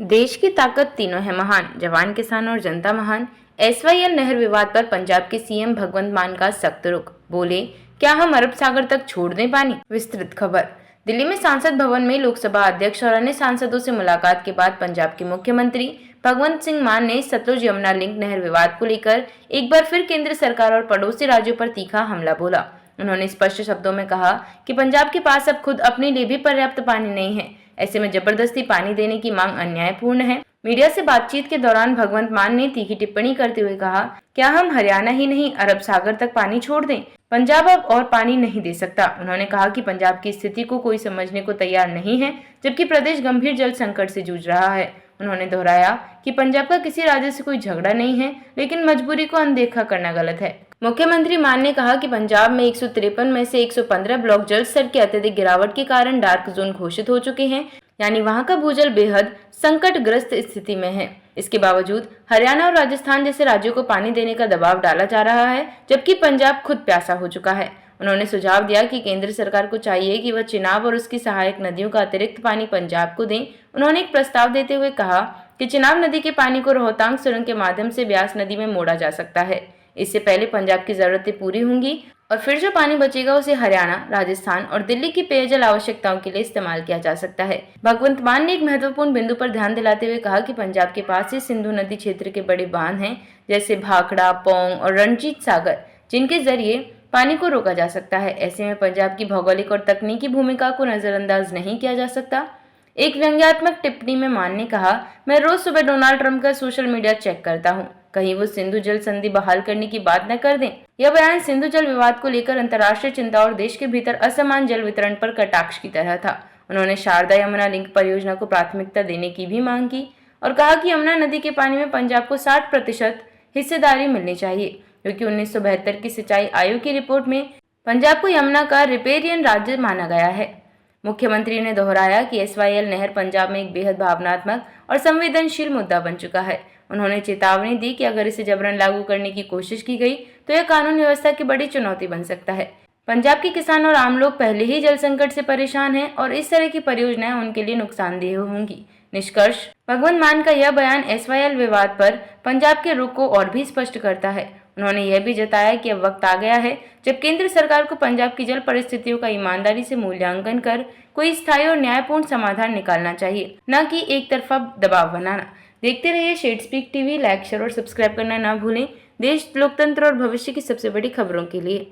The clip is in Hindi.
देश की ताकत तीनों है महान, जवान, किसान और जनता महान। एसवाईएल नहर विवाद पर पंजाब के सीएम भगवंत मान का सख्त रुख, बोले क्या हम अरब सागर तक छोड़ दें पानी। विस्तृत खबर। दिल्ली में सांसद भवन में लोकसभा अध्यक्ष और अन्य सांसदों से मुलाकात के बाद पंजाब के मुख्यमंत्री भगवंत सिंह मान ने सतलुज यमुना लिंक नहर विवाद को लेकर एक बार फिर केंद्र सरकार और पड़ोसी राज्यों पर तीखा हमला बोला। उन्होंने स्पष्ट शब्दों में कहा कि पंजाब के पास अब खुद अपने लिए भी पर्याप्त पानी नहीं है। ऐसे में जबरदस्ती पानी देने की मांग अन्यायपूर्ण है। मीडिया से बातचीत के दौरान भगवंत मान ने तीखी टिप्पणी करते हुए कहा, क्या हम हरियाणा ही नहीं अरब सागर तक पानी छोड़ दें? पंजाब अब और पानी नहीं दे सकता। उन्होंने कहा कि पंजाब की स्थिति को कोई समझने को तैयार नहीं है, जबकि प्रदेश गंभीर जल संकट से जूझ रहा है। उन्होंने दोहराया कि पंजाब का किसी राज्य से कोई झगड़ा नहीं है, लेकिन मजबूरी को अनदेखा करना गलत है। मुख्यमंत्री मान ने कहा कि पंजाब में 153 में से 115 ब्लॉक जल स्तर की अत्यधिक गिरावट के कारण डार्क जोन घोषित हो चुके हैं, यानी वहां का भूजल बेहद संकटग्रस्त स्थिति में है। इसके बावजूद हरियाणा और राजस्थान जैसे राज्यों को पानी देने का दबाव डाला जा रहा है, जबकि पंजाब खुद प्यासा हो चुका है। उन्होंने सुझाव दिया कि केंद्र सरकार को चाहिए कि वह चिनाब और उसकी सहायक नदियों का अतिरिक्त पानी पंजाब को दें। उन्होंने एक प्रस्ताव देते हुए कहा कि चिनाब नदी के पानी को रोहतांग सुरंग के माध्यम से ब्यास नदी में मोड़ा जा सकता है। इससे पहले पंजाब की जरूरतें पूरी होंगी और फिर जो पानी बचेगा उसे हरियाणा, राजस्थान और दिल्ली की पेयजल आवश्यकताओं के लिए इस्तेमाल किया जा सकता है। भगवंत मान ने एक महत्वपूर्ण बिंदु पर ध्यान दिलाते हुए कहा कि पंजाब के पास ही सिंधु नदी क्षेत्र के बड़े बांध हैं, जैसे भाखड़ा, पौंग और रणजीत सागर, जिनके जरिए पानी को रोका जा सकता है। ऐसे में पंजाब की भौगोलिक और तकनीकी भूमिका को नजरअंदाज नहीं किया जा सकता। एक व्यंग्यात्मक टिप्पणी में मान ने कहा, मैं रोज सुबह डोनाल्ड ट्रंप का सोशल मीडिया चेक करता हूँ, कहीं वो सिंधु जल संधि बहाल करने की बात न कर दें। यह बयान सिंधु जल विवाद को लेकर अंतर्राष्ट्रीय चिंता और देश के भीतर असमान जल वितरण पर कटाक्ष की तरह था। उन्होंने शारदा यमुना लिंक परियोजना को प्राथमिकता देने की भी मांग की और कहा कि यमुना नदी के पानी में पंजाब को 60% हिस्सेदारी मिलनी चाहिए, क्योंकि 1972 की सिंचाई आयोग की रिपोर्ट में पंजाब को यमुना का रिपेरियन राज्य माना गया है। मुख्यमंत्री ने दोहराया कि एसवाईएल नहर पंजाब में एक बेहद भावनात्मक और संवेदनशील मुद्दा बन चुका है। उन्होंने चेतावनी दी कि अगर इसे जबरन लागू करने की कोशिश की गई तो यह कानून व्यवस्था की बड़ी चुनौती बन सकता है। पंजाब के किसान और आम लोग पहले ही जल संकट से परेशान हैं और इस तरह की परियोजनाएं उनके लिए नुकसानदेह होंगी। निष्कर्ष, भगवंत मान का यह बयान एसवाईएल विवाद पर पंजाब के रुख को और भी स्पष्ट करता है। उन्होंने यह भी जताया कि अब वक्त आ गया है जब केंद्र सरकार को पंजाब की जल परिस्थितियों का ईमानदारी से मूल्यांकन कर कोई स्थायी और न्यायपूर्ण समाधान निकालना चाहिए, न कि एक तरफा दबाव बनाना। देखते रहिए shed speak TV. Like, share और सब्सक्राइब करना ना भूलें। देश, लोकतंत्र और भविष्य की सबसे बड़ी खबरों के लिए।